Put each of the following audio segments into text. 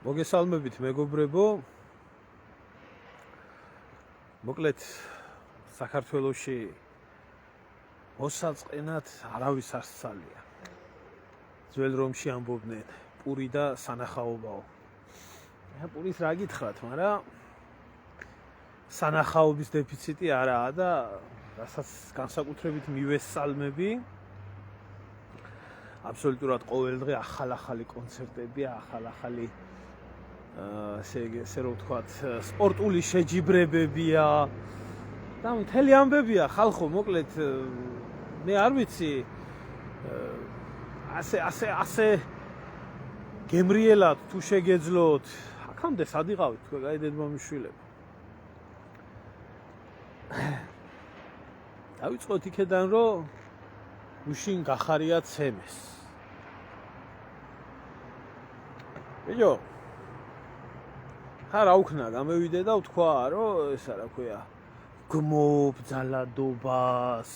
მოგესალმებით მეგობრებო. მოკლედ საქართველოში მოსაწყენად არავის არ სცალია. ძველ რომში ამბობდნენ პური და სანახაობაო. პურის რა გითხრათ, მაგრამ სანახაობის დეფიციტი არაა და რასაც განსაკუთრებით მივესალმები. აბსოლუტურად ყოველდღე ახალ-ახალი კონცერტებია, ახალ-ახალი ესე რომ ვთქვათ, სპორტული შეჯიბრებებია და მთელი ამბებია ხალხო, მოკლედ მე არ ვიცი ასე გემრიელად თუ შეგეძლოთ, აქამდე სად იყავით თქვენ გაიდედმამიშვილებო. დავიწყოთ იქედან რომ უშინ გახარია ცემეს. ბიჭო, ხა რა უქნა გამევიდე და ვთქვა რომ ესა რა ქვია, გმობ ძალადობას,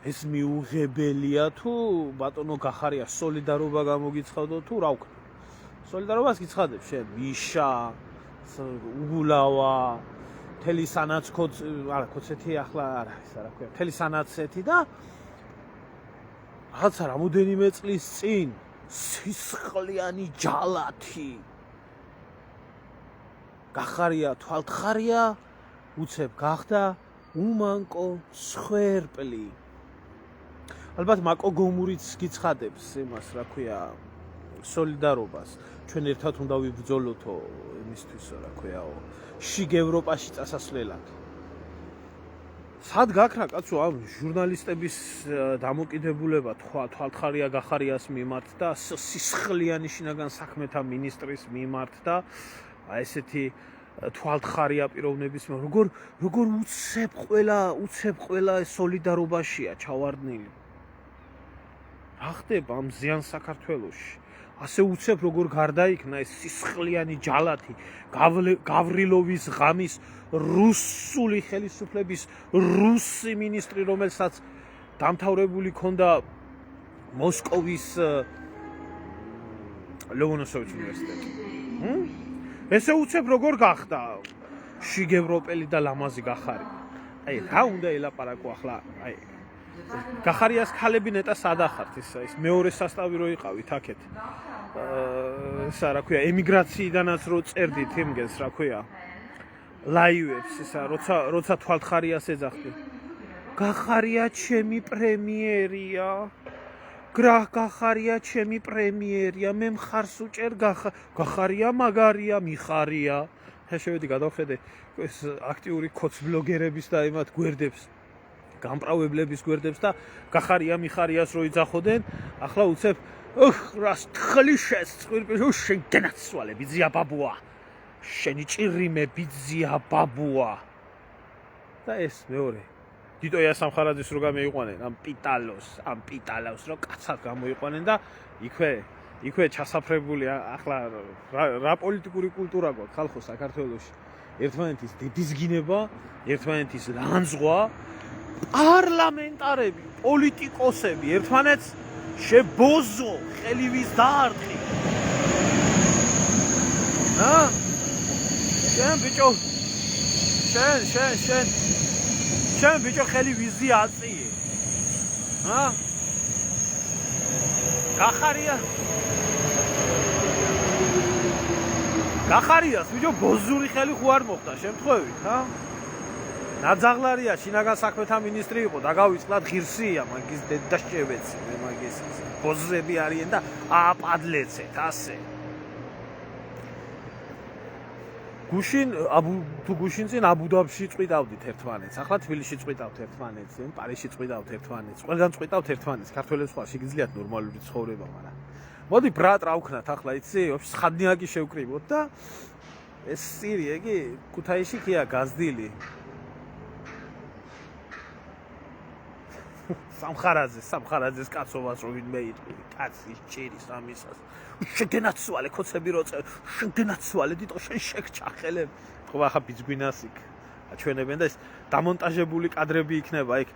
ეს მიუღებელია თუ ბატონო გახარია სოლიდარობა გამოგიცხადო თუ რა უქნა. სოლიდარობას გიცხადებ შენ, მიშა, უგულავა, მთელი კოცეთი ახლა არა, ესა რა ქვია, მთელი სანაცეთი და რაღაცა რამოდენიმე წლის წინ სისხლიანი ჯალათი გახარია თვალთხარია უცებ გახდა უმანკო სხვერპლი. ალბათ მაკო გომურიც გიცხადებს იმას რა ქვია სოლიდარობას. ჩვენ ერთად უნდა ვიბრძოლოთო იმისთვისო რა ქვიაო შიგ ევროპაში წასასვლელად. სად გაქრა კაცო ამ ჟურნალისტების დამოკიდებულება თვალთხარია გახარიას მიმართ და სისხლიანი შინაგან საქმეთა მინისტრის მიმართ და ესეთი თვალთხარია პიროვნების როგორ უცებ ყველა სოლიდარობაშია ჩავარდნილი. რა ხდება ამ ზიან საქართველოში? ასე უცებ როგორ გარდაიქნა ეს სისხლიანი ჯალათი გავრილოვის ღამის რუსული ხელისუფლების რუსი მინისტრი, რომელსაც დამთავრებული ქონდა მოსკოვის ლომონოსოვის უნივერსიტეტი. ესე უცებ როგორ გახდა შიგ ევროპელი და ლამაზი გახარი. აი რა უნდა ელაპარაკო ახლა, აი გახარიას ქალები ნეტა სად ახართ ის მეორე სასტავი რო იყავით აქეთ. ესა რა ქვია, ემიგრაციიდანაც რო წერდით იმგენს რა ქვია. ლაივებს ისა როცა თვალთხარიას ეძახდი. გახარია ჩემი პრემიერია. გახარია ჩემი პრემიერია. მე მხარს უჭერ გახარია მაგარია, მიხარია. შევედი გადავხედე ეს აქტიური კოცბლოგერების და იმათ გვერდებს. გამპრავებლების გვერდებს და გახარია მიხარიას რო იძახოდნენ, ახლა უცებ რას თხლიშეს წვირპილ შენ გენაცვალე ბიძია ბაბუა. შენი ჭირიმე ბიძია ბაბუა. და ეს მეორე. დიტოია სამხარაძის რო გამეიყვანენ ამ პიტალოს რო კაცად გამოიყვანენ და იქვე ჩასაფრებული ახლა რა პოლიტიკური კულტურა გვაქვს ხალხო საქართველოში. ერთმანეთის დედისგინება, ერთმანეთის ლანძღვა, პარლამენტარები, პოლიტიკოსები ერთმანეთს შებოზო ხელივის დაარტყი. შენ ბიჭო ხელი ვიზი აწიე. გახარიას ბიჭო ბოზური ხელი ხო არ მოხდა შემთხვევით, ნაძაღლარია შინაგან საქმეთა მინისტრი იყო და გავიწყლად ღირსია მაგის დედაშევეცი, მაგის ბოზები არიან და აპადლეცეთ ასე. გუშინწინ აბუდაბში წვიდავდით ერთმანეთს, ახლა თბილისში წვიდავთ ერთმანეთს, პარიზში წვიდავთ ერთმანეთს, ყველგან წვიდავთ ერთმანეთს, ქართველებს ხარ შეგიძლიათ ნორმალური ცხოვრება, მაგრამ მოდი ბრატ რა ვქნათ ახლა იცი, სხადნიაკი შევკრივოთ და ეს სირი ეგი ქუთაისში ქია გაზდილი. სამხარაძეს კაცობას რო ვინმე იტყვი, კაცის ჭირის ამისას. შეგენაცვალე კოცები რო წერ, შეგენაცვალე დიტო შენ შეგჩახელებ. ხო ახლა ბიძგვინას იქ აჩვენებენ და ეს დამონტაჟებული კადრები იქნება იქ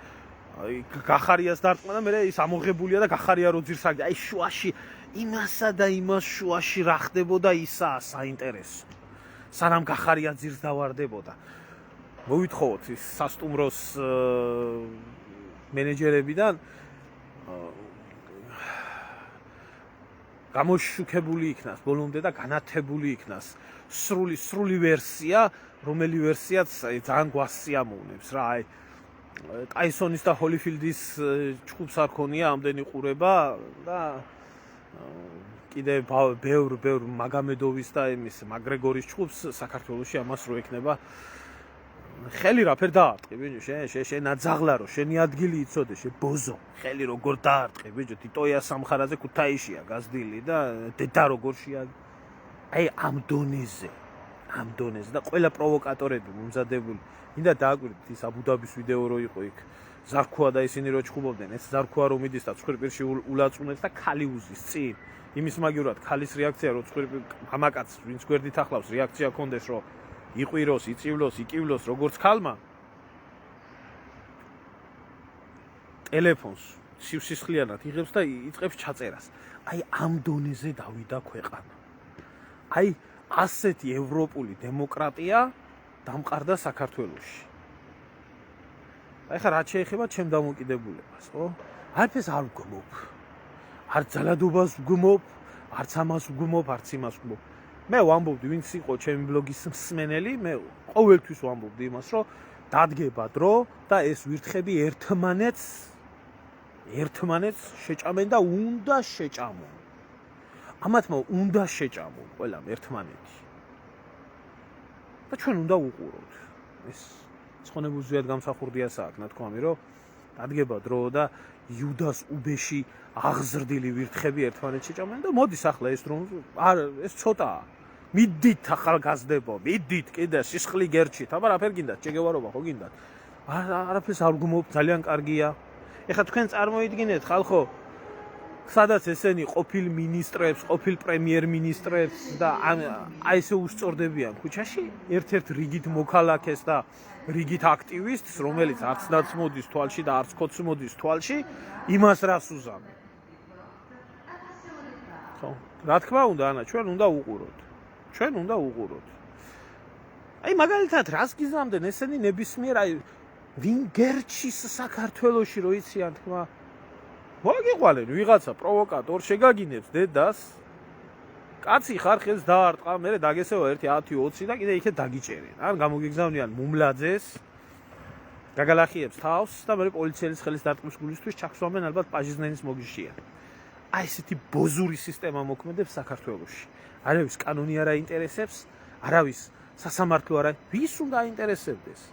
გახარიას დარტყმა და მე ის ამოღებულია და გახარია რო ძირს აგ აი შუაში იმასა და იმას შუაში რა ხდებოდა ისაა საინტერესო. სანამ გახარია ძირს დავარდებოდა. მოვითხოვოთ ის სასტუმროს მენეჯერებიდან გამოშუქებული იქნას ბოლომდე და განათებული იქნას სრული ვერსია, რომელი ვერსიაც ძალიან გვასიამოვნებს რა. აი ტაისონის და ჰოლიფილდის ჭუბს არ ქონია ამდენი ყურება და კიდე ბევრ მაგამედოვის და იმის მაგრეგორის ჭუბს საქართველოში ამას რო ექნება ხელი რაფერ დაარტყი ბიჭო შენ აძაღლარო შენი ადგილი იცოდე შე ბოზო ხელი როგორ დაარტყი ბიჭო ტიტოია სამხარაზე ქუთაისშია გაზდილი და დედა როგორ შეა აი ამ დონეზე და ყველა პროვოკატორები მომზადებული მინდა დააკვირდით ის აბუდაბის ვიდეო რო იყო იქ ზარქოა და ისინი რო ჩხუბობდნენ ეს ზარქოა რომ მიდის და ცხვირპირში ულაწუნებს და ქალი უზის წინ იმის მაგივრად ქალის რეაქცია რო ცხვირპირ მამაკაცს ვინც გვერდით ახლავს რეაქცია კონდეს რომ იყვიროს, იწივლოს, იკივლოს როგორც ქალმა ტელეფონს სისხლიანად იღებს და იწყებს ჩაწერას. აი ამ დონეზე დავიდა ქვეყანა. აი ასეთი ევროპული დემოკრატია დამყარდა საქართველოში. აი ხა რა შეეხება ჩემ დამოკიდებულებას, ხო? არც არ ვგმობ. არც ძალადობას ვგმობ, არც ამას ვგმობ, არც იმას ვგმობ. მე ვამბობდი ვინც იყო ჩემი ბლოგის მსმენელი, მე ყოველთვის ვამბობდი იმას, რომ დადგება დრო და ეს ვირთხები ერთმანეთს შეჭამენ და უნდა შეჭამონ. ამათმა უნდა შეჭამონ ყველამ ერთმანეთი. და ჩვენ უნდა უყუროთ. ეს ცხონებულ ზიად გამსახურდია საქმე, თქვამი, რომ დადგება დრო და იუდას უბეში აღზრდილი ვირთხები ერთმანეთს შეჭამენ და მოდის ახლა ეს რომ ეს ცოტაა. მიდით ახალგაზრდებო, მიდით კიდე სისხლი გერჩით, აბა რაფერ გინდათ, ჩეგევარობა ხო გინდათ? არაფერს არ ვგმობ, ძალიან კარგია. ეხლა თქვენ წარმოიდგინეთ ხალხო, სადაც ესენი ყოფილ მინისტრებს, ყოფილ პრემიერ-მინისტრებს და აი ესე უსწორდებიან ქუჩაში, ერთ-ერთ რიგით მოქალაქეს და რიგით აქტივისტს, რომელიც არც დაც მოდის თვალში და არც კოც მოდის თვალში, იმას რას უზამენ. ხო, რა თქმა უნდა, ანა, ჩვენ უნდა უყუროთ. აი მაგალითად რას გიზამდნენ ესენი ნებისმიერ აი ვინ გერჩის საქართველოში რო იციან თქმა მოგიყვანენ ვიღაცა პროვოკატორ შეგაგინებს დედას კაცი ხარ ხელს დაარტყა მე დაგესევა 1-10-20 და კიდე იქეთ დაგიჭერენ ან გამოგიგზავნიან მუმლაძეს გაგალახიებს თავს და მე პოლიციელის ხელის დარტყმის გულისთვის ჩაქსვამენ ალბათ პაჟიზნენის მოგიშია აი ესეთი ბოზური სისტემა მოქმედებს საქართველოში არავის კანონი არ აინტერესებს არავის სასამართლო არა ვის უნდა აინტერესებდეს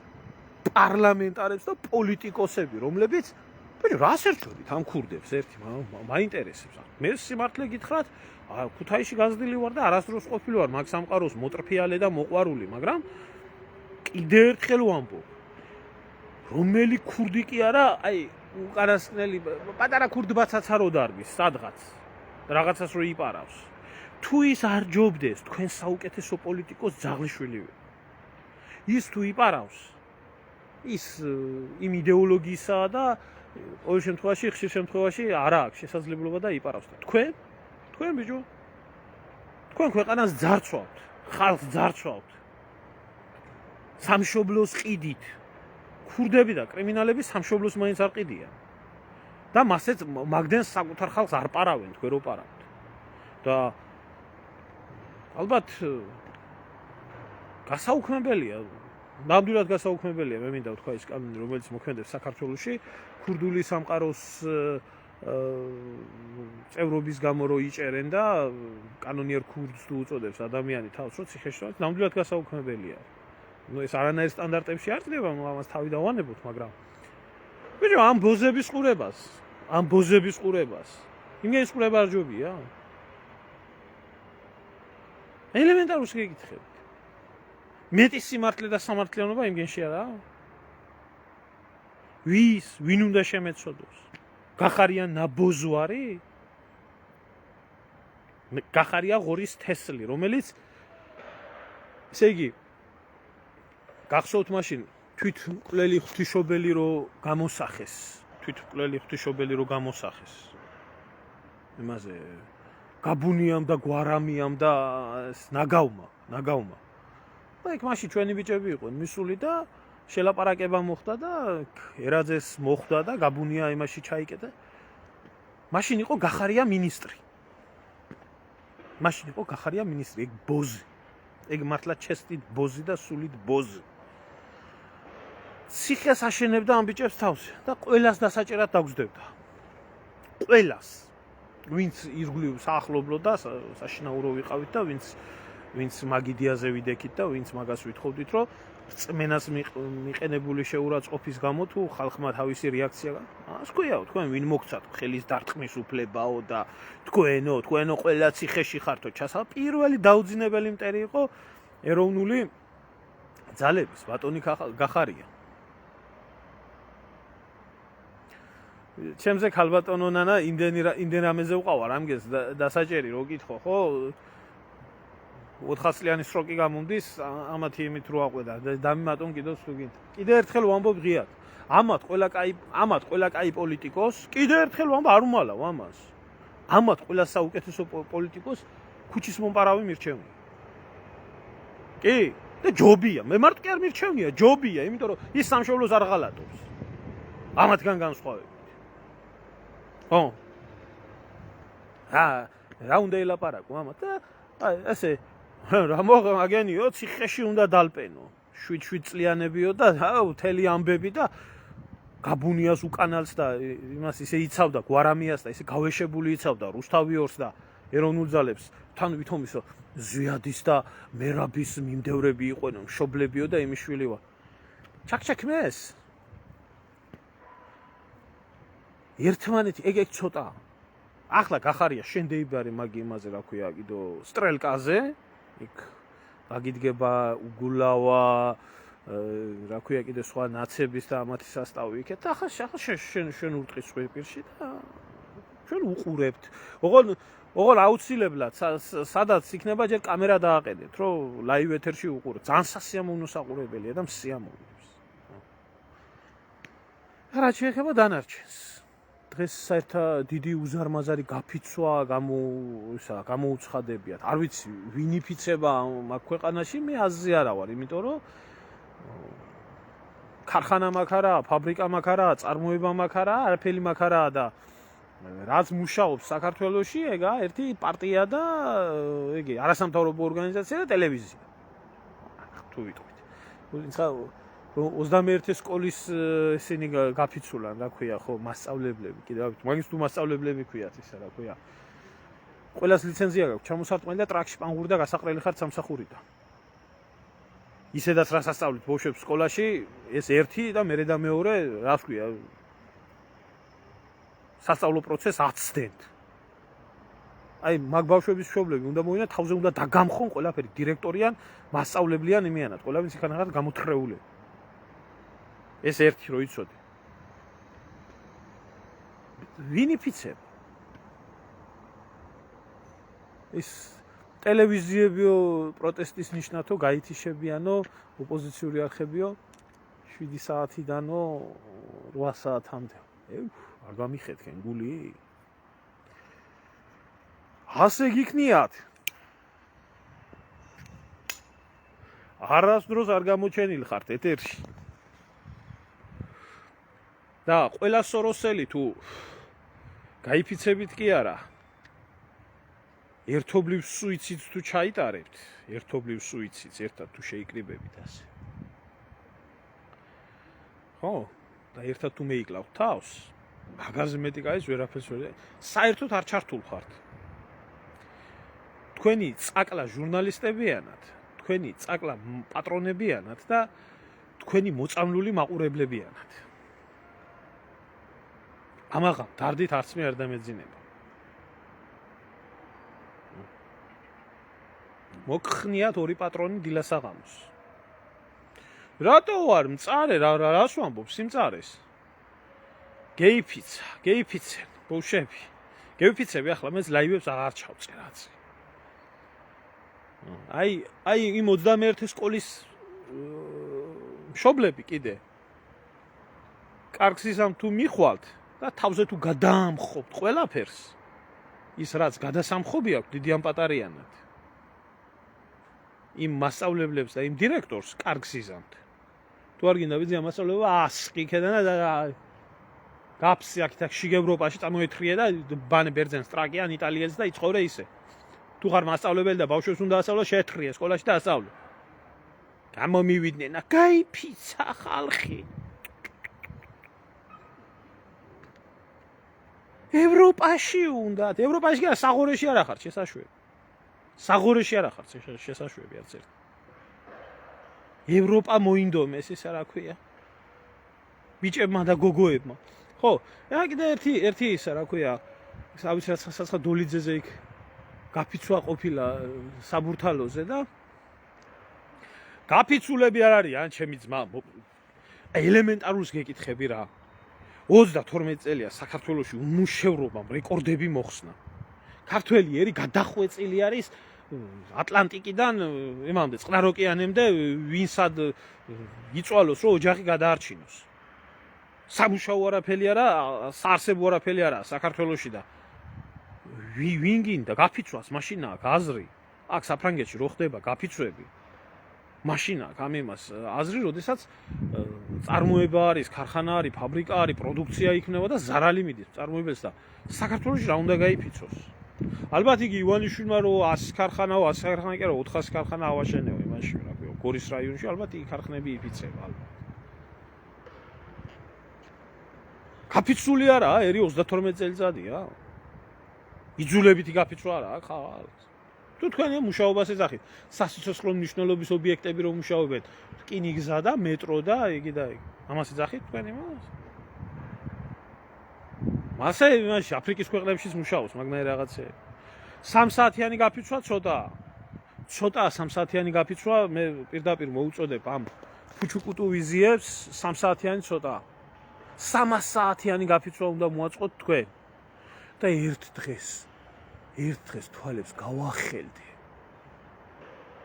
პარლამენტარებს და პოლიტიკოსები რომლებიც რას ერთობით ამ ქურდებს ერთი მაინტერესებს მე სიმართლე გითხრათ ქუთაისში გაზრდილი ვარ და არასდროს ყოფილი ვარ მაგ სამყაროს მოტრფიალე და მოყვარული მაგრამ კიდევ ერთხელ ვამბობ რომელი ქურდი კი არა აი უკანასკნელი პატარა ქურდბაცაც არ ოდარბის სადღაც რაღაცას რო იპარავს თუ ის არ ჯობდეს თქვენ საუკეთესო პოლიტიკოს ძაღლიშვილი ის თუ იპარავს ის იმ იდეოლოგიისა და ყოველ შემთხვევაში ხშირ შემთხვევაში არ აქვს შესაძლებლობა და იპარავს და თქვენ ბიჭო თქვენ ქვეყანას ძარცვავთ ხალხს ძარცვავთ სამშობლოს ყიდით ქურდები და კრიმინალები სამშობლოს მაინც არ ყიდიან და მასეც მაგდენს საკუთარ ხალხს არ პარავენ თქვენ რო პარავთ და ალბათ გასაუქმებელია ნამდვილად გასაუქმებელია მე მინდა ვთქვა ის კანონი რომელიც მოქმედებს საქართველოში ქურდული სამყაროს წევრობის გამო რო იჭერენ და კანონიერ ქურდს თუ უწოდებს ადამიანი თავს რო ციხეში ნამდვილად გასაუქმებელია ნუ ეს არანაირ სტანდარტებში არ წდება ამას თავი დავანებოთ მაგრამ ბიჭო ამ ბოზების ყურებას იმის ყურება არ ჯობია ელემენტარულად გეკითხებით მეტი სიმართლე და სამართლიანობა იმგენში არა ვინ უნდა შემეცოდოს გახარია ნაბოზო არის გახარია ღორის თესლი რომელიც ესე იგი გახსოვთ მაშინ თვითმკვლელი ღვთისმშობელი რო გამოსახეს იმაზე გაბუნიამ და გვარამიამ და ნაგავმა. და იქ მაშინ ჩვენი ბიჭები იყვნენ მისული და შელაპარაკება მოხდა და ერაძეს მოხდა და გაბუნია იმაში ჩაიკეტა. მაშინ იყო გახარია მინისტრი. ეგ ბოზი. ეგ მართლა ჩესტით ბოზი და სულით ბოზი. ციხეს აშენებდა ამ ბიჭებს თავს და ყველას დასაჭერად დაგზდებდა. ყველას. ვინც ირგვლივ საახლობლო და საშინაურო ვიყავით და ვინც მაგიდიაზე ვიდექით და ვინც მაგას ვითხოვდით, რომ რწმენას მიყენებული შეურაცხყოფის გამო თუ ხალხმა თავისი რეაქცია გას ქვიაო, თქვენ ვინ მოგცათ ხელის დარტყმის უფლებაო და თქვენო ყველა ციხეში ხართო ჩასა. პირველი დაუძინებელი მტერი იყო ეროვნული ძალების ბატონი გახარია. ჩემზე ქალბატონო ნანა იმდენ რამეზე უყავარ ამგეს დასაჭერი რო გითხო, ხო? 4 წლიანი სროკი გამომდის, ამათი იმით რო აყვედა და დამიმატონ კიდევ სტუდენტ. კიდე ერთხელ ვამბობ ღიად. ამათ ყველა კაი პოლიტიკოს, კიდე ერთხელ ვამბობ არ უმალავ ამას. ამათ ყველა საუკეთესო პოლიტიკოს ქუჩის მომპარავი მირჩევნია. კი, და ჯობია. მე მარტო კი არ მირჩევნია, ჯობია, იმიტომ რომ ის სამშობლოს არ ღალატობს. ამათგან განსხვავებით. ხო. რა უნდა ელაპარაკო ამათ და ესე რა მოგაგენიო ციხეში უნდა დალპენო 7 წლიანებიო და მთელი ამბები და გაბუნიას უკანალს და იმას ისე იცავდა გვარამიას და ისე გავეშებული იცავდა რუსთავიორს და ეროვნულ ძალებს თან ვითომ ისო ზვიადის და მერაბის მიმდევრები იყვნენ მშობლებიო და იმის შვილი ვარ ჩაკჩაკმეს ერთმანეთი ეგ ცოტა ახლა გახარია შენ დაიბარე მაგი იმაზე რა ქვია კიდო სტრელკაზე იქ დაგიდგება უგულავა რა ქვია კიდე სხვა ნაცების და ამათი სასტავი იქეთ ახლა შენ ურტყის სვეპირში და ჩვენ უყურებთ ოღონ აუცილებლად სადაც იქნება ჯერ კამერა დააყენეთ რომ ლაივ ეთერში უყურებთ ძალიან სასიამოვნო საყურებელია და მსიამოვნებს რა შეიძლება დანარჩენს დღეს საერთოდ დიდი უზარმაზარი გაფიცვა გამოუცხადებიათ. არ ვიცი, ვინ იფიცება მაგ ქვეყანაში, მე აზზე არა ვარ, იმიტომ რომ ქარხანა მაგ არაა, ფაბრიკა მაგ არაა, წარმოება მაგ არაა, არაფერი მაგ არაა და რაც მუშაობს საქართველოში, ეგა ერთი პარტია და ეგი არასამთავრობო ორგანიზაცია და ტელევიზია. თუ ვიტყვით. თუმცა 21 სკოლის ისინი გაფიცულან, რა ქვია, ხო, მასწავლებლები, კიდევ მაგის თუ მასწავლებლები ქვიათ ისა, რა ქვია. ყველას ლიცენზია გაქვს, ჩამოსარტყმელი და ტრაქში პანგური და გასაყრელი ხართ სამსახურიდან. ისედაც რას ასწავლით ბავშვებს სკოლაში, ეს ერთი და მერე და მეორე, რა ქვია, სასწავლო პროცესს აცდენთ. აი, მაგ ბავშვების მშობლები უნდა მოინა თავზე უნდა დაგამხონ ყველაფერი, დირექტორიან, მასწავლებლიან იმიანად, ყველა ვინც იქან რაღაც გამოთხრეულები. ეს ერთი რო იცოდე. ვინ იფიცება? ეს ტელევიზიებიო პროტესტის ნიშნათო გაითიშებიანო ოპოზიციური არხებიო 7 საათიდანო 8 საათამდე. არ გამიხეთქენ გული? ასე გიქნიათ? არასდროს არ გამოჩენილ ხართ ეთერში. და ყველა სოროსელი თუ გაიფიცებით კი არა ერთობლივ სუიციდს თუ ჩაიტარებთ ერთობლივ სუიციდს ერთად თუ შეიკრიბებით ასე ხო და ერთად თუ მეიკლავთ თავს მაგაზე მეტი კაის ვერაფერს ვერ საერთოდ არ ჩართულ ხართ თქვენი წაკლა ჟურნალისტებიანად თქვენი წაკლა პატრონებიანად და თქვენი მოწამლული მაყურებლებიანად ამაღამ დარდით არც მე არ დამეძინება. მოგხნიათ ორი პატრონი დილასაღამოს. რატო ვარ მწარე რას ვამბობ სიმწარეს? გეიფიცენ ბავშვები. გეიფიცები ახლა მე ლაივებს აღარ ჩავწერ რაც. აი იმ 21 სკოლის მშობლები კიდე. კარგს ისამ თუ მიხვალთ და თავზე თუ გადაამხობთ ყველაფერს ის რაც გადასამხობი აქვს დიდი ამ პატარიანად. იმ მასწავლებლებს და იმ დირექტორს კარგს იზამთ. თუ არ გინდა ვიძია მასწავლებლობა ასყი ქედან და გაფსი აქ შიგ ევროპაში წამოეთრიე და ბანე ბერძენს ტრაკიან იტალიელს და იცხოვრე ისე. თუ ხარ მასწავლებელი და ბავშვებს უნდა ასწავლო, შეეთრიე სკოლაში და ასწავლე. გამომივიდნენ და გაიფიცა ხალხი. ევროპაში უნდათ, ევროპაში კი საღორეში არ ახართ შესაშვები. საღორეში არ ახართ შესაშვები არც ერთი. ევროპა მოინდომეს ისა რა ქვია. ბიჭებმა და გოგოებმა. ხო, რა კიდე ერთი ისა რა ქვია. ავიცი საცხა დოლიძეზე იქ გაფიცვა ყოფილა საბურთალოზე და გაფიცულები არ არიან, ჩემი ძმა. ელემენტარულს გეკითხები რა. 32 წელია საქართველოში უმუშევრობამ რეკორდები მოხსნა. ქართველი ერი გადახვეწილი არის ატლანტიკიდან იმამდე წყნარ ოკეანემდე, ვინსად იწვალოს, რომ ოჯახი გადაარჩინოს. სამუშაო არაფერი არა, საარსებო არაფერი არა საქართველოში და ვინ გინდა გაფიცვას, მაშინ აქ აზრი. აქ საფრანგეთში რო ხდება გაფიცვები. მაშინ აქ ამ იმას აზრი, როდესაც წარმოება არის, ქარხანა არის, ფაბრიკა არის, პროდუქცია იქნება და ზარალი მიდის წარმოებელს და საქართველოში რა უნდა გაიფიცოს. ალბათ იგი ივანიშვილმა რო 100 ქარხანაო, 100 ქარხანა კი არა, 400 ქარხანა ავაშენეო იმაში, რა ქვია, გორის რაიონში ალბათ იგი ქარხნები იფიცება ალბათ. გაფიცული არაა, ერი 32 წელიწადია. იძულებითი გაფიცვა არაა, ხალ. თუ თქვენი მუშაობას ეძახით, სასიცოცხლო მნიშვნელობის ობიექტები რომ მუშაობენ, რკინიგზა და მეტრო და იგი და იგი. ამას ეძახით თქვენი მას? მასე იმაში აფრიკის ქვეყნებშიც მუშაობს, მაგნაირი რაღაცეები. 3 საათიანი გაფიცვა ცოტაა. ცოტაა 3 საათიანი გაფიცვა, მე პირდაპირ მოუწოდებ ამ ფუჩუკუტუ ვიზიებს 3 საათიანი ცოტაა. 300 საათიანი გაფიცვა უნდა მოაწყოთ თქვენ. და ერთ დღეს თვალებს გავახელდე.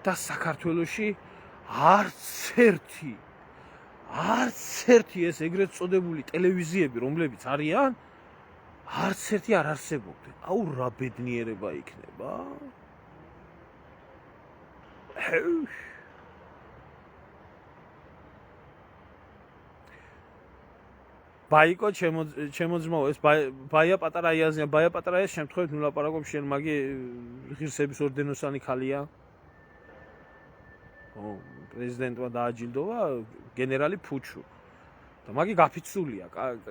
და საქართველოში არც ერთი ეს ეგრეთ წოდებული ტელევიზიები, რომლებიც არიან, არც ერთი არ არსებობდა. აუ რა ბედნიერება იქნება. ბაიკო ჩემო ძმაო, ეს ბაია პატარა იაზია, ბაია პატარა ეს შემთხვევით ნუ ლაპარაკობ შენ მაგი ღირსების ორდენოსანი ხალია. ო, პრეზიდენტმა დააჯილდოვა გენერალი ფუჩუ. და მაგი გაფიცულია,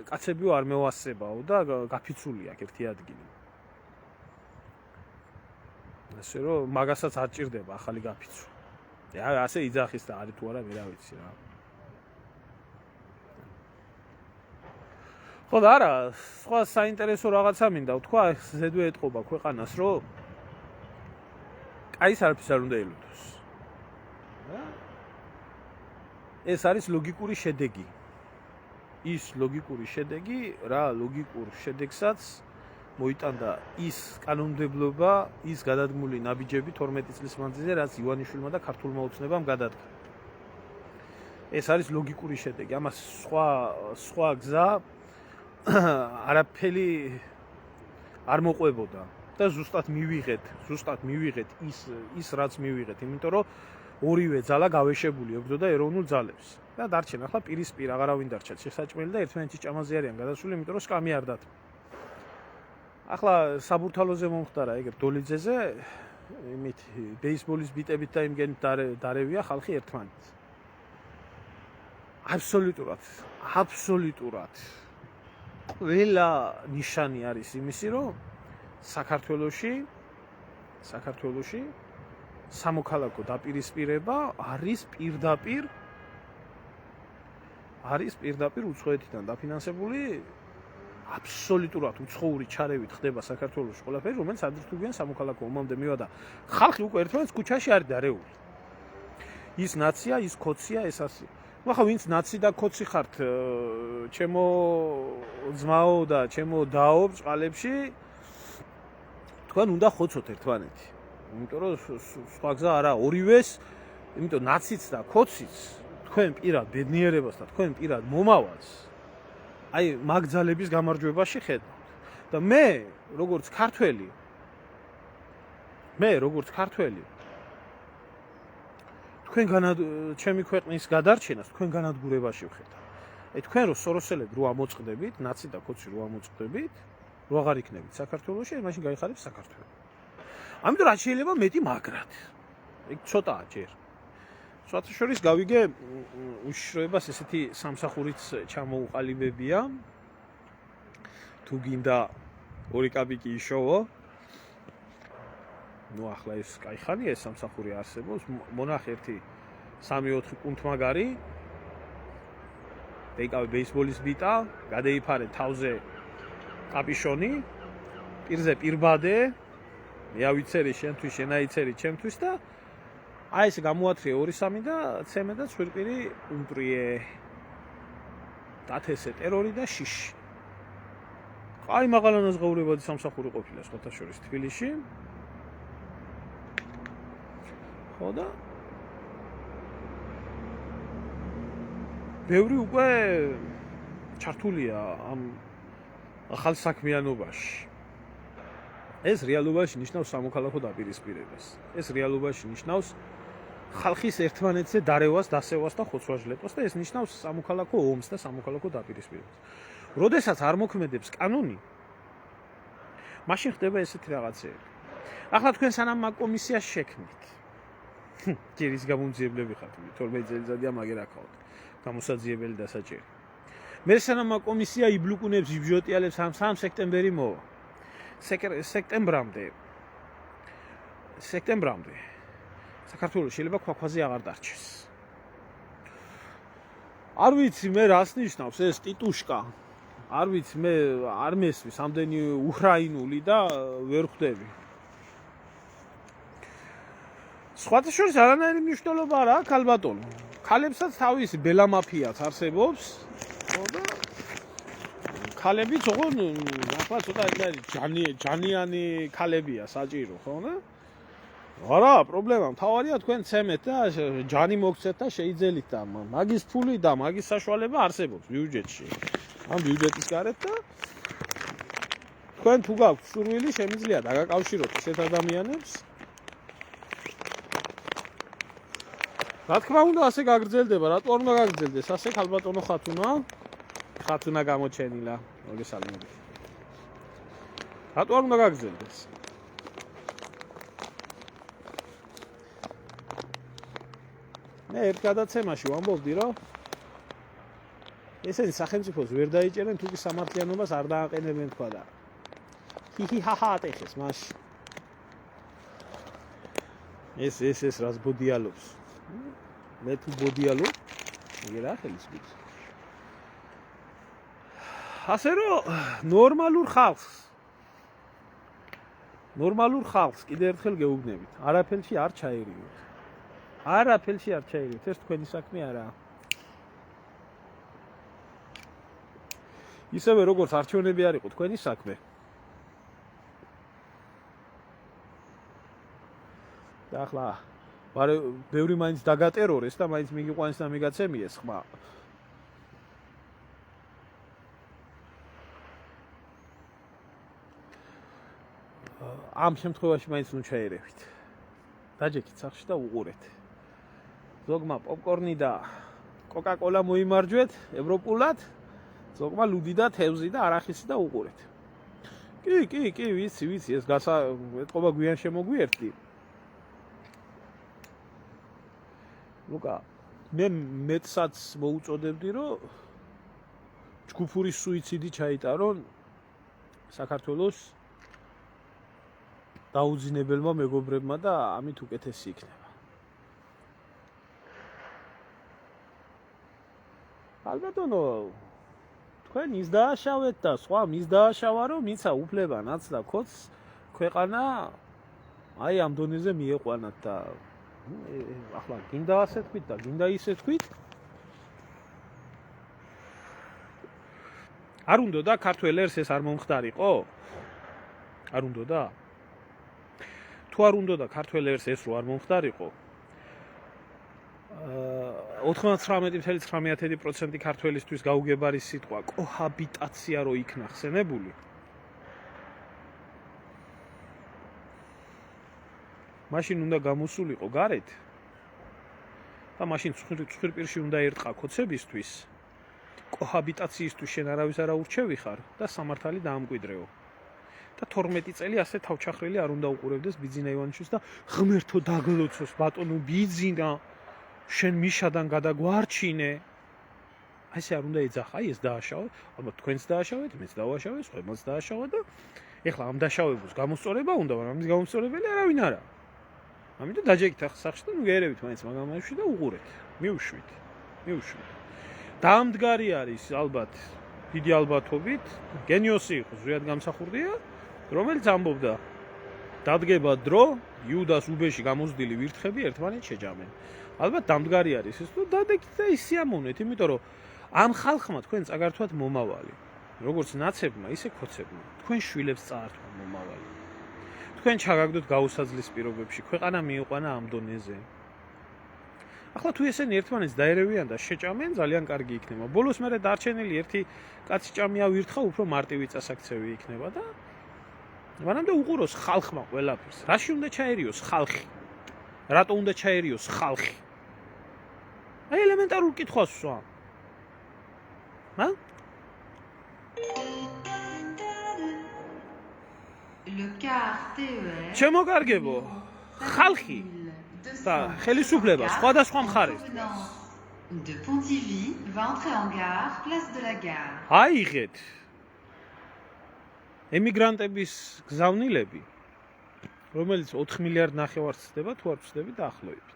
კაცებიო არ მევასებაო და გაფიცულია ერთი ადგილი. ასე რომ მაგასაც არ ჭირდება ახალი გაფიცვა. ასე იძახის და არის თუ არა მე რა ვიცი რა. ხო და არა, სხვა საინტერესო რაღაცა მინდა ვთქვა, ზედვე ეთყობა ქვეყანას, რომ კაის არაფერს არ უნდა ელოდოს. ეს არის ლოგიკური შედეგი. ის ლოგიკური შედეგი, რა ლოგიკურ შედეგსაც მოიტანდა ის კანონმდებლობა, ის გადადგმული ნაბიჯები 12 წლის მანძილზე, რაც ივანიშვილმა და ქართულმა ოცნებამ გადადგა. ეს არის ლოგიკური შედეგი. ამას სხვა გზა არაფერი არ მოყვებოდა და ზუსტად მივიღეთ ის რაც მივიღეთ, იმიტომ რომ ორივე ძალა გავეშებული ებრძოდა ეროვნულ ძალებს და დარჩენ ახლა პირისპირ აღარავინ დარჩათ შესაჭმელი და ერთმანეთის ჭამაზე არიან გადასული, იმიტომ რომ სკამი არ დათმო. ახლა საბურთალოზე მომხდარა ეგრე დოლიძეზე, იმით ბეისბოლის ბიტებით და იმგენით დარევია ხალხი ერთმანეთს. აბსოლუტურად ყველა ნიშანი არის იმისი, რომ საქართველოში სამოქალაქო დაპირისპირება არის პირდაპირ უცხოეთიდან დაფინანსებული, აბსოლუტურად უცხოური ჩარევით ხდება საქართველოში ყველაფერი, რომელიც ადრთუგიან სამოქალაქო ომამდე მივადა. ხალხი უკვე ერთმანეთს ქუჩაში არის დარეული. ის ნაცია, ის ქოცია, ეს ასე. ახლა ვინც ნაცი და ქოცი ხართ, ჩემო ძმაო და ჩემო დაო ბჭყალებში, თქვენ უნდა ხოცოთ ერთმანეთი. იმიტომ რომ სხვა გზა არა, ორივეს, იმიტომ ნაციც და ქოციც თქვენ პირად ბედნიერებას და თქვენ პირად მომავალს აი მაგ ძალების გამარჯვებაში ხედავთ. და მე, როგორც ქართველი, მე როგორც ქართველი ჩემი ქვეყნის გადარჩენას თქვენ განადგურებაში ვხედავ. თქვენ რო სოროსელები რო ამოწყდებით, ნაცი და კოცი რო ამოწყდებით, რო აღარ იქნებით საქართველოში, მაშინ გაიხარებს საქართველო. ამიტომ რაც შეიძლება მეტი მაგრად. ეგ ცოტაა ჯერ. სხვათაშორის გავიგე უშიშროებას ესეთი სამსახურიც ჩამოუყალიბებია. თუ გინდა ორი კაბიკი იშოვო. ნუ ახლა ეს кайხანია ეს სამსახური არსებობს. მონახე ერთი 3-4 კუნთმაგარი. დაიკავე ბეისბოლის ბიტა, გადაიფარე თავზე კაპიშონი, პირზე პირბადე, მე ავიცერი შენთვის, შენ აიცერი ჩემთვის და აი ეს გამოათრიე 2-3 და ცემე და ცვირპირი უმტრიე. დათესე ტერორი და შიში. აი მაღალანაზღაურებადი სამსახური ყოფილა სხვათა შორის თბილისში. ხო და ბევრი უკვე ჩართულია ამ ახალ საქმიანობაში. ეს რეალობაში ნიშნავს სამოქალაქო დაპირისპირებას. ეს რეალობაში ნიშნავს ხალხის ერთმანეთზე დარევას, დასევას და ხოცვა-ჟლეტვას და ეს ნიშნავს სამოქალაქო ომს და სამოქალაქო დაპირისპირებას. როდესაც არ მოქმედებს კანონი, მაშინ ხდება ესეთი რაღაცეები. ახლა თქვენ სანამ მაგ კომისიას შექმნით. ჯერის გამომძიებლები ხართ, 12 წელიწადია მაგერ აქაოთ. გამოსაძიებელი დასაჭერი. მე სანამ მაგ კომისია იბლუკუნებს, იბჟოტიალებს 3 სექტემბერი მოვა. სექტემბრამდე საქართველოს შეიძლება ქვაქვაზე აღარ დარჩეს. არ ვიცი მე რას ნიშნავს ეს ტიტუშკა. არ ვიცი მე არ მესმის ამდენი უკრაინული და ვერ ხვდები. სხვათა შორის არანაირი მნიშვნელობა არ აქვს ალბათონო. ქალებსაც თავისი ბელამაფიაც არსებობს. ხო და ქალებიც ოღონ ახლა ცოტა ჯანიანი ქალებია საჭირო, ხო და? არა, პრობლემა მთავარია თქვენ ცემეთ და ჯანი მოგცეთ და შეიძელით და მაგის ფული და მაგის საშუალება არსებობს ბიუჯეტში. ამ ბიუჯეტის გარეთ და თქვენ თუ გაქვთ სურვილი შემიძლია დაგაკავშიროთ ესეთ ადამიანებს. რა თქმა უნდა ასე გაგრძელდება, რატო არ უნდა გაგრძელდეს? ასე ქალბატონო ხათუნა გამოჩენილა, მოგესალმებით. რატო არ უნდა გაგრძელდეს? მე ერთ გადაცემაში ვამბობდი, რომ ესენი სახელმწიფოს ვერ დაიჭერენ, თუ კი სამართლიანობას არ დააყენებენ თქვა და ჰიჰიჰაჰა ატეხეს მაშინ. ეს რას ბოდიალობს? მე თუ ბოდიალობ, მე რა ხელის ვიც. ასე რომ ნორმალურ ხალხს კიდევ ერთხელ გეუბნებით, არაფერში არ ჩაერიოთ. ეს თქვენი საქმე არაა. ისევე როგორც არჩევნები არ იყო თქვენი საქმე. და ახლა ბევრი მაინც დაგატერორეს და მაინც მიგიყვანეს და მიგაცემიეს ხმა. ამ შემთხვევაში მაინც ნუ ჩაერევით. დაჯექით სახში და უყურეთ. ზოგმა პოპკორნი და კოკა-კოლა მოიმარჯვეთ ევროპულად, ზოგმა ლუდი და თევზი და არახისი და უყურეთ. კი, ვიცი, ეს ეთყობა გვიან შემოგვიერთდი. ლუკა, მე მეტსაც მოუწოდებდი, რომ ჯგუფური სუიციდი ჩაიტარონ საქართველოს დაუძინებელმა მეგობრებმა და ამით უკეთესი იქნება. ალბათონო, თქვენ ის დააშავეთ და სხვა მის დააშავა, რომ მიცა უფლება ნაც და ქოც ქვეყანა აი ამ დონეზე მიეყვანათ და ახლა გინდა ასე თქვით და გინდა ისე თქვით. არ უნდა და ქართველ ერს ეს არ მომხდარიყო? არ უნდა და? თუ არ უნდა და ქართველ ერს ეს რო არ მომხდარიყო, 99.9% ქართველისთვის გაუგებარი სიტყვა კოჰაბიტაცია რო იქნა ხსენებული. მაშინ უნდა გამოსულიყო გარეთ და მაშინ ცხვირპირში უნდა ერტყა ქოცებისთვის კოჰაბიტაციისთვის შენ არავის არ აურჩევი ხარ და სამართალი დაამკვიდრეო და 12 წელი ასე თავჩახრილი არ უნდა უყურებდეს ბიძინა ივანიშვილს და ღმერთო დაგლოცოს ბატონო ბიძინა შენ მიშადან გადაგვარჩინე აი ეს არ უნდა ეძახა აი ეს დააშავე ალბათ თქვენც დააშავეთ მეც დავაშავე სხვებმაც დააშავა და ეხლა ამ დაშავებულს გამოსწორება უნდა მაგრამ ამის გამოსწორებელი არავინ არა ამიტომ დაჯექით ახლა სახში და ნუ გერევით მაინც მაგამაში და უყურეთ მიუშვით დაამდგარი არის ალბათ დიდი ალბათობით გენიოსი იყო ზრიად გამსახურდია რომელიც ამბობდა დადგება დრო იუდას უბეში გამოსდილი ვირთხები ერთმანეთს შეჯამენ ალბათ დამდგარი არის ეს თუ დადეკით და ისიამოვნეთ იმიტომ რომ ამ ხალხმა თქვენ წაგართვათ მომავალი როგორც ნაცებმა ისე ქოცებმა თქვენ შვილებს წაართვა მომავალი თქვენ ჩაგაგდოთ გაუსაძლის პირობებში ქვეყანა მიიყვანა ამ დონეზე ახლა თუ ესენი ერთმანეთს დაერევიან და შეჭამენ ძალიან კარგი იქნება ბოლოს მერე დარჩენილი ერთი კაცი ჭამია ვირთხა უფრო მარტივი წასაქცევი იქნება და მანამდე უყუროს ხალხმა ყველაფერს რაში უნდა ჩაერიოს ხალხი რატო უნდა ჩაერიოს ხალხი აი ელემენტარულ კითხვას ვსვა ჩემო კარგებო ხალხი და ხელისუფლება სხვადასხვა მხარეს de Pontivy va entrer en gare, place de la gare. აიღეთ ემიგრანტების გზავნილები რომელიც 4 მილიარდ ნახევარს ცდება თუ არ ცდები დაახლოებით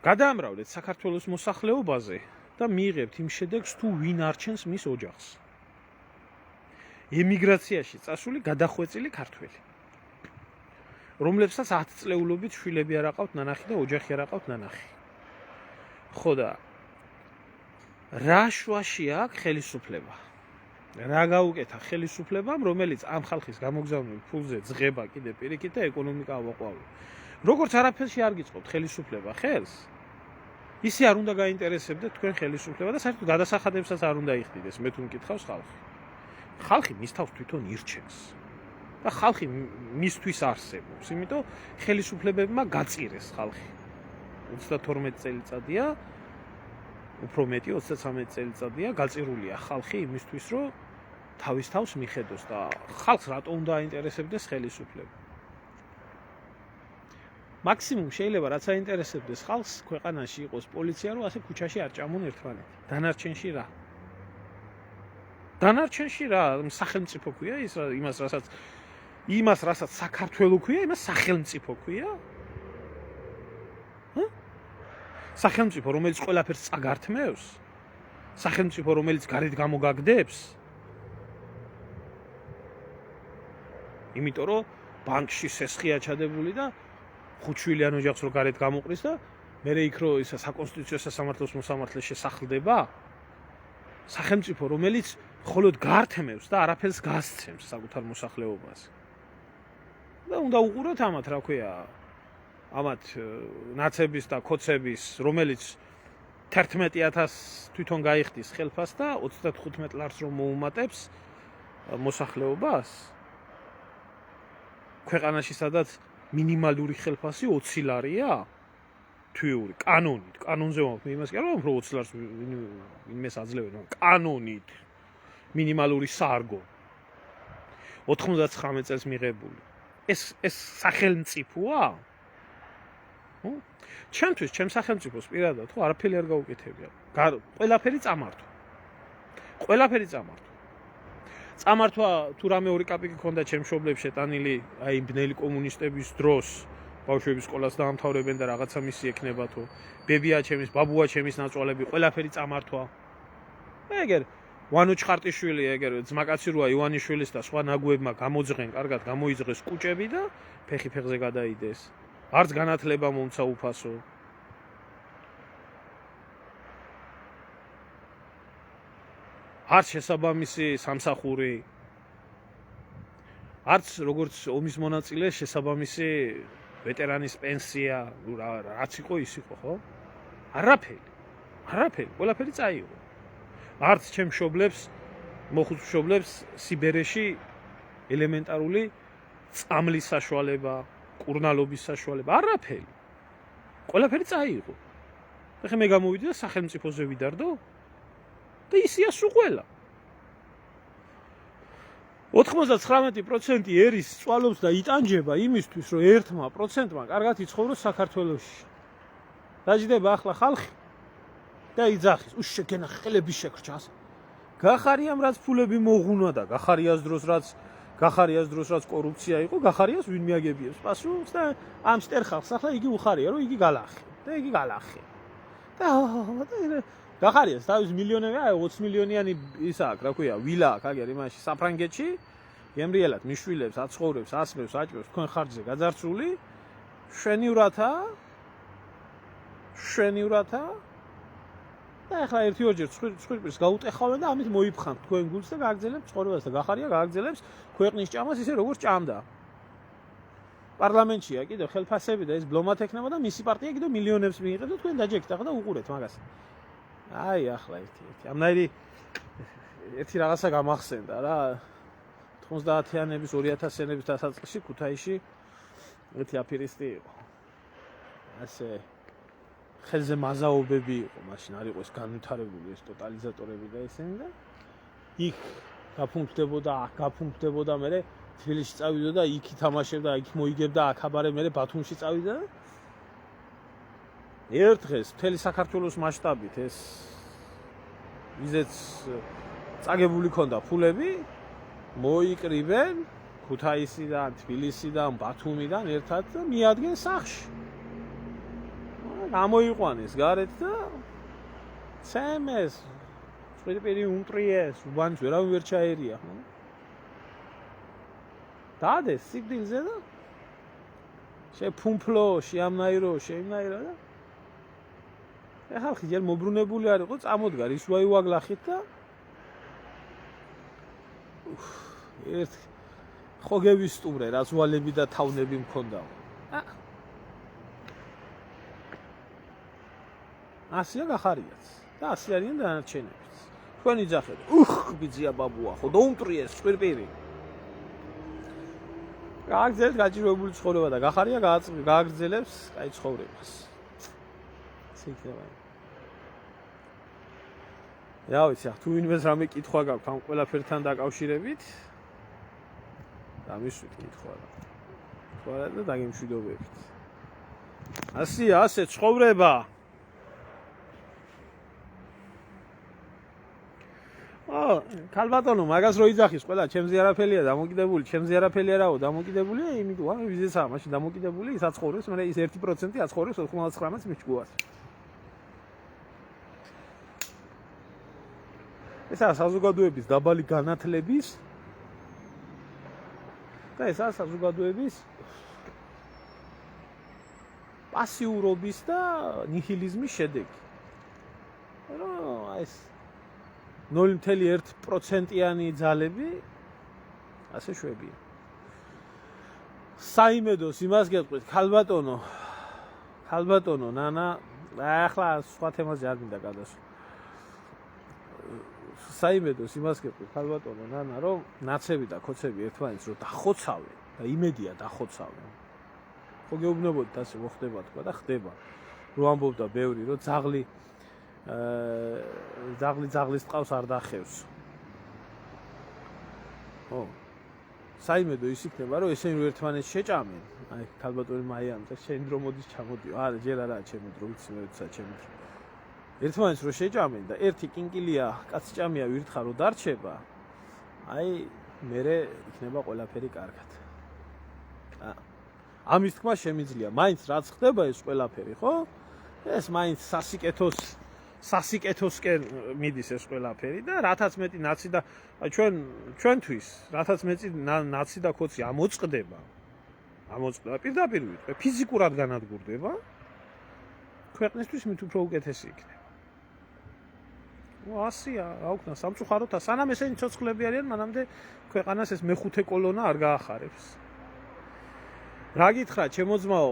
გადაამრავლეთ საქართველოს მოსახლეობაზე და მიიღებთ იმ შედეგს თუ ვინ არჩენს მის ოჯახს ემიგრაციაში წასული გადახვეწილი ქართველი რომლებსაც 10 წლეულობით შვილები არ აყავთ ნანახი და ოჯახი არ აყავთ ნანახი ხო და რა შვაში აქვს ხელისუფლება რა გაუკეთა ხელისუფლებამ რომელიც ამ ხალხის გამოგზავნილ ფულზე ძღება კიდე პირიქით და ეკონომიკა ავაყვავი როგორც არაფერში არ გიწყობთ ხელისუფლება ხელს ისე არ უნდა გაინტერესებდეთ თქვენ ხელისუფლება და საერთოდ გადასახადებსაც არ უნდა იხდიდეს მე თუ მკითხავს ხალხი მის თავს თვითონ ირჩევს და ხალხი მისთვის არსებობს იმიტომ ხელისუფლებებმა გაწირეს ხალხი 32 წელიწადია უფრო მეტი 33 წელიწადია გაწირულია ხალხი იმისთვის რომ თავის თავს მიხედოს და ხალხს რატო უნდა აინტერესებდეს ხელისუფლება მაქსიმუმ შეიძლება რაც აინტერესებდეს ხალხს ქვეყანაში იყოს პოლიცია რომ ასე ქუჩაში არ ჭამონ ერთმანეთი დანარჩენში რა სახელმწიფო ქვია იმას რასაც საქართველო ქვია იმას სახელმწიფო ქვია სახელმწიფო რომელიც ყველაფერს წაგართმევს სახელმწიფო რომელიც გარეთ გამოგაგდებს იმიტომ რომ ბანკში სესხია ჩადებული და ხუთშვილიან ოჯახს რო გარეთ გამოყრის და მერე იქ რო ისა საკონსტიტუციო სასამართლოს მოსამართლე შესახლდება სახელმწიფო რომელიც მხოლოდ გართმევს და არაფერს გასცემს საკუთარ მოსახლეობას და უნდა უყუროთ ამათ რა ქვია ამათ ნაცების და ქოცების რომელიც 11000 თვითონ გაიხდის ხელფას და 35 ლარს რომ მოუმატებს მოსახლეობას ქვეყანაში სადაც მინიმალური ხელფასი 20 ლარია თვიური კანონზე ვამბობ იმას კი არა რომ 20 ლარს ვინმეს აძლევენ კანონით მინიმალური სარგო 99 წელს მიღებული ეს სახელმწიფოა ჩემთვის ჩემ სახელმწიფოს პირადად ხო არაფერი არ გაუკეთებია ყველაფერი წამართვა თუ რამე ორი კაპიკი ქონდა ჩემ მშობლებს შეტანილი აი ბნელი კომუნისტების დროს ბავშვების სკოლას დაამთავრებენ და რაღაცა მისი ექნებათო ბებია ჩემის ბაბუა ჩემის ნაწვალები ყველაფერი წამართვა ეგერ ვანო ჩხარტიშვილი ეგერ ძმაკაცი როა ივანიშვილის და სხვა ნაგუებმა გამოძღენ კარგად გამოიძღეს კუჭები და ფეხი ფეხზე გადაიდეს არც განათლება მომცა უფასო არც შესაბამისი სამსახური არც როგორც ომის მონაწილე შესაბამისი ვეტერანის პენსია რაც იყო ის იყო ხო არაფერი ყველაფერი წაიღო არც ჩემ მშობლებს მოხუც მშობლებს სიბერეში ელემენტარული წამლის საშუალება კურნალობის საშუალება, არაფერი. ყველაფერი წაიღო. ეხლა მე გამოვიდი და სახელმწიფოზე ვიდარდო და ისია სულ ყველა. 99% ერის წვალობს და იტანჯება იმისთვის, რომ 1%-მა კარგად იცხოვროს საქართველოში. დაждდება ახლა ხალხი და იძახის, უშეგენა ხელები შეკრჩას. გახარიამ რაც ფულები მოღუნა და გახარიას დროს რაც კორუფცია იყო, გახარიას ვინ მიაგებიებს პასუხს და ამ სტერხალს ახლა იგი უხარია, რომ იგი გალახე. და იგი გალახე. და გახარიას თავის მილიონები, 20 მილიონიანი ის აქვს, რა ქვია, ვილა აქვს აგერ იმაში საფრანგეთში, გემრიელად მიშვილებს, აცხოვრებს, ასმევს, აჭრებს, თქვენ ხარჯზე გაძარცული, შვენივრათა და ახლა ერთი ორჯერ ცხვირპირს გაუტეხავენ და ამით მოიფხანთ თქვენ გულს და გააგრძელებთ ცხოვრებას და გახარია გააგრძელებს ქვეყნის ჭამას ისე როგორც ჭამდა. პარლამენტშია კიდევ ხელფასები და ეს ბლომად ექნება და მისი პარტია კიდევ მილიონებს მიიღებს და თქვენ დაჯექთ ახლა და უყურეთ მაგას. აი ახლა ერთი. ამნაირი ერთი რაღაცა გამახსენდა რა. 90-იანების 2000-იანების დასაწყისში ქუთაისში ერთი აფირისტი იყო. ასე ხელზე მაზაობები იყო, მაშინ არ იყო ეს განვითარებული ეს ტოტალიზატორები და ესენი და იქ გაფუნქდებოდა მე თბილისში წავიდა და იქ ითამაშებდა, იქ მოიგებდა, აქაბარე მე ბათუმში წავიდა. ერთ დღეს მთელი საქართველოს მასშტაბით ეს ვიზეც წაგებული ქონდა ფულები, მოიკრიბენ ქუთაისიდან, თბილისიდან, ბათუმიდან ერთად და მიადგენ სახლში. გამოიყვანეს გარეთ და ცემეს სპირტი უმტრიეს, უბანს ვერავინ ვერ ჩაერია. დადეს სიკვდილზე და შეფუმფლო, შეამნაირო, შეიმნაირა და ხალხი ჯერ მობრუნებული არ იყო, წამოდგა ის ვაიუაგლახით და ერთ ხოგევისტუმრე რაც ვალები და თავნები მქონდა. ასია გახარიაც და ასე არიან დანარჩენებიც. თქვენ იძახეთ, ბიძია ბაბუა, ხო დაუმტრიეს სპირპირი. გააგრძელეთ გაჭირვებული ცხოვრება და გახარია გააგრძელებს კაი ცხოვრებას. ესე იქნება. რა ვიცი, თუ ვინმეს რამე კითხვა გაქვთ ამ ყველაფერთან დაკავშირებით, დამისვით კითხვა რა. თქვა და დაგემშვიდობებით. ასია, ასე ცხოვრება. ქალბატონო, მაგას რო იძახის, ყველა ჩემზე არაფერია დამოკიდებული, ჩემზე არაფერი არაო დამოკიდებულია, იმიტომ ამ ვიზესაა, მაშინ დამოკიდებული ის აცხოვრებს, მაგრამ ის 1% აცხოვრებს 99-ს მიჭკუას. ესაა საზოგადოების დაბალი განათლების და ესაა საზოგადოების პასიურობის და ნიჰილიზმის შედეგი. რომ ეს 0.1%-იანი ძალები ასე შვებია. საიმედოს იმას გეტყვით, ქალბატონო, ნანა, ახლა სხვა თემაზე არ მინდა გადასვლა. საიმედოს იმას გეტყვით, ქალბატონო, ნანა, რომ ნაცები და ქოცები ერთმანეთს რო დახოცავენ და იმედია დახოცავენ. ხო გეუბნებოდით ასე მოხდება თქვა და ხდება. რო ამბობდა ბევრი, რომ ძაღლის ტყავს არ დახევს. ხო. საიმედო ის იქნება, რომ ესენი რო ერთმანეთს შეჭამენ, აი ქალბატონი მაიამ და შენ დრო მოდის ჩამოდიო. არა, ჯერ არა ჩემო დრო, ვიცი მე როცა ჩემო დრო. ერთმანეთს რო შეჭამენ და ერთი კინკილია, კაცი ჭამია ვირთხა რო დარჩება, აი მერე იქნება ყველაფერი კარგად. ამის თქმა შემიძლია, მაინც რაც ხდება ეს ყველაფერი, ხო? ეს მაინც სასიკეთოსკენ მიდის ეს ყველაფერი და რათაც მეტი ნაცი და ჩვენთვის რათაც მეტი ნაცი და ქოცი ამოწყდება პირდაპირ ვიტყვი ფიზიკურად განადგურდება ქვეყნისთვის მით უფრო უკეთესი იქნება. ასია, რა ვქნა, სამწუხაროთა სანამ ესენი ცოცხლები არიან, მანამდე ქვეყანას ეს მეხუთე კოლონა არ გაახარებს. რა გითხრა, ჩემო ძმაო?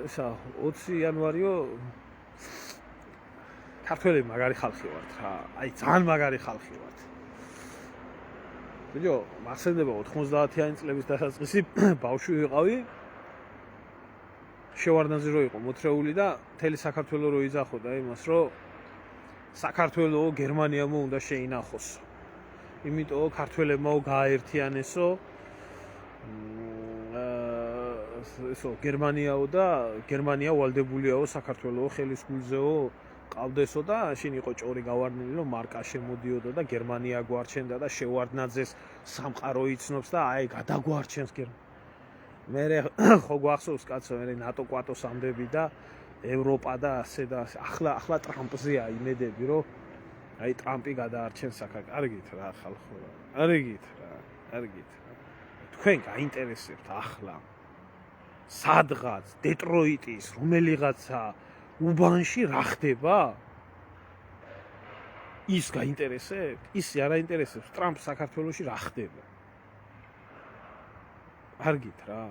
ესა 20 იანვარიო ქართველები მაგარი ხალხი ვართ რა. აი ძალიან მაგარი ხალხი ვართ. ბიჭო, მახსენდება 90-იანი წლების დასაწყისი ბავშვი ვიყავი. შევარდნაძე რო იყო მოთრეული და მთელი საქართველო რო იძახოდა იმას, რომ საქართველო გერმანიამ უნდა შეინახოსო. იმიტომ ქართველებმა გააერთიანესო ესო გერმანიაო და გერმანია ვალდებულიაო საქართველო ხელის გულზეო ყავდესო და შინ იყო ჭორი გავარდნილი რომ მარკა შემოდიოდა და გერმანია გვარჩენდა და შევარდნაძეს სამყარო იცნობს და აი გადაგვარჩენს მე ხო გვახსოვს კაცო მე ნატო კვატოს ამდები და ევროპა და ასე და ახლა ტრამპზეა იმედები რომ აი ტრამპი გადაარჩენს საქართველოს. კარგით რა ხალხო რა. კარგით. თქვენ გაინტერესებთ ახლა სადღაც დეტროიტის რომელიღაცა უბანში რა ხდება? ის გაინტერესებთ? ისი არ აინტერესებს ტრამპს საქართველოში რა ხდება? კარგით რა.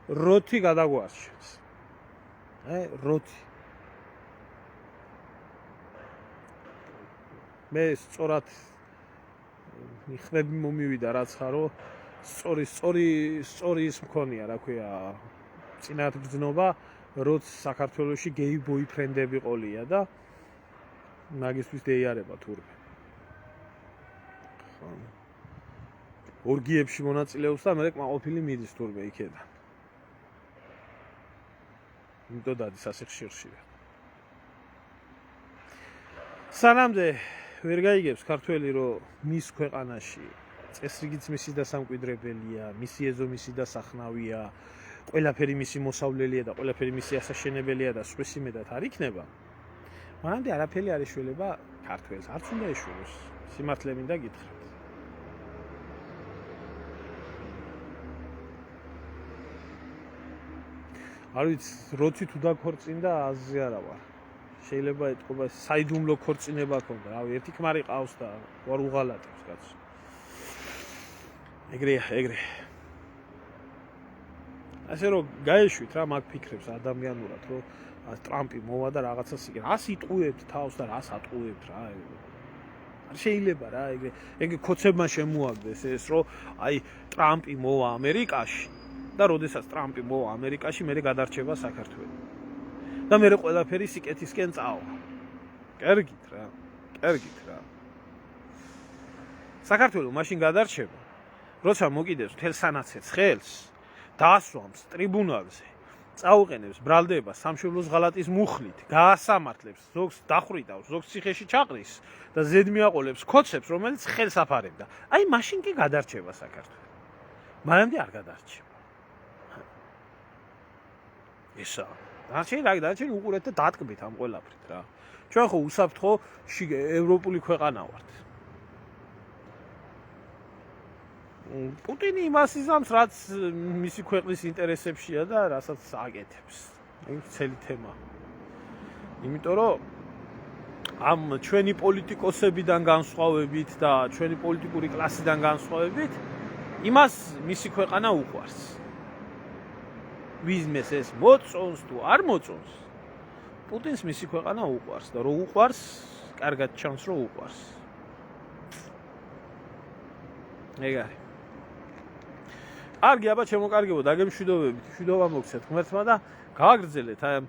როთი გადაგვარჩენს. როთი. მე სწორად მიხმები მომივიდა რაც ხარო სწორი ის მქონია რა ქვია წინათგრძნობა როც საქართველოში გეი ბოიფრენდები ყოლია და მაგისთვის დაიარება თურმე ორგიებში მონაწილეობს და მე კმაყოფილი მიდის თურმე იქედან იმიტომ დადის ასე ხშირშია სანამდე ვერ გაიგებს ქართველი რომ მის ქვეყანაში წესრიგიც მისი დასამკვიდრებელია, მისი ეზო მისი დასახნავია, ყველაფერი მისი მოსავლელია და ყველაფერი მისი ასაშენებელია და სხვის იმედად არ იქნება. მანამდე არაფერი არ ეშველება ქართველს, არც უნდა ეშველოს. სიმართლე მინდა გითხრათ. არ ვიცი, როთი თუ დაქორწინდა აზრი არა ვარ. შეიძლება ეთქობა საიდუმლო ქორწინება ქონდა, რავი, ერთი ქმარი ყავს და ვარ უღალატებს კაცო. ეგრე. ასე რომ გაეშვით რა მაგ ფიქრებს ადამიანურად, რომ ტრამპი მოვა და რაღაცას იგე. რას იტყუებთ თავს და რას ატყუებთ რა. არ შეიძლება რა ეგ ქოცებმა შემოაგდეს ეს, რომ აი ტრამპი მოვა ამერიკაში და როდესაც ტრამპი მოვა ამერიკაში, მე გადარჩება საქართველო. და მე ყველაფერი სიკეთისკენ წავა. კარგით რა. საქართველო მაშინ გადარჩება როცა მოკიდებს მთელ სანაცეც ხელს დაასვამს ტრიბუნალზე წაუყენებს ბრალდებას სამშობლოს ღალატის მუხლით გაასამართლებს ზოგს დახრიტავს ზოგს ციხეში ჩაყრის და ზედმიაყოლებს ქოცებს რომელიც ხელს აფარებდა აი მაშინ კი გადარჩება საქართველო მანამდე არ გადარჩება ესა დარჩენ უყურეთ და დატკბით ამ ყველაფრით რა ჩვენ ხო უსაფრთხო ევროპული ქვეყანა ვართ პუტინი იმას იზამს, რაც მისი ქვეყნის ინტერესებშია და რასაც აკეთებს. ეს ცელი თემა. იმიტომ რომ ამ ჩვენი პოლიტიკოსებიდან განსხვავებით და ჩვენი პოლიტიკური კლასიდან განსხვავებით, იმას მისი ქვეყანა უყვარს. ვიზმეს ეს მოწონს თუ არ მოწონს, პუტინს მისი ქვეყანა უყვარს და რომ უყვარს, კარგად ჩანს რომ უყვარს. ეგ არის. კარგი, აბა შემოკარგებო, დაგემშვიდობებით, მშვიდობა მოგცეთ ღმერთმა და გააგრძელეთ აი ამ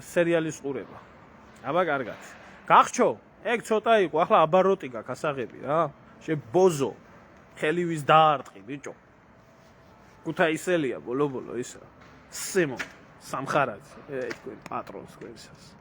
სერიალის ყურება. აბა კარგად. გახჩო, ეგ ცოტა იყო, ახლა აბაროტი გაქვს ასაღები რა. ბოზო, ხელივის დაარტყი, ბიჭო. ქუთაისელია ბოლო-ბოლო ისა. სიმო, სამხარაძე, თქვენ პატრონს გვერდსას.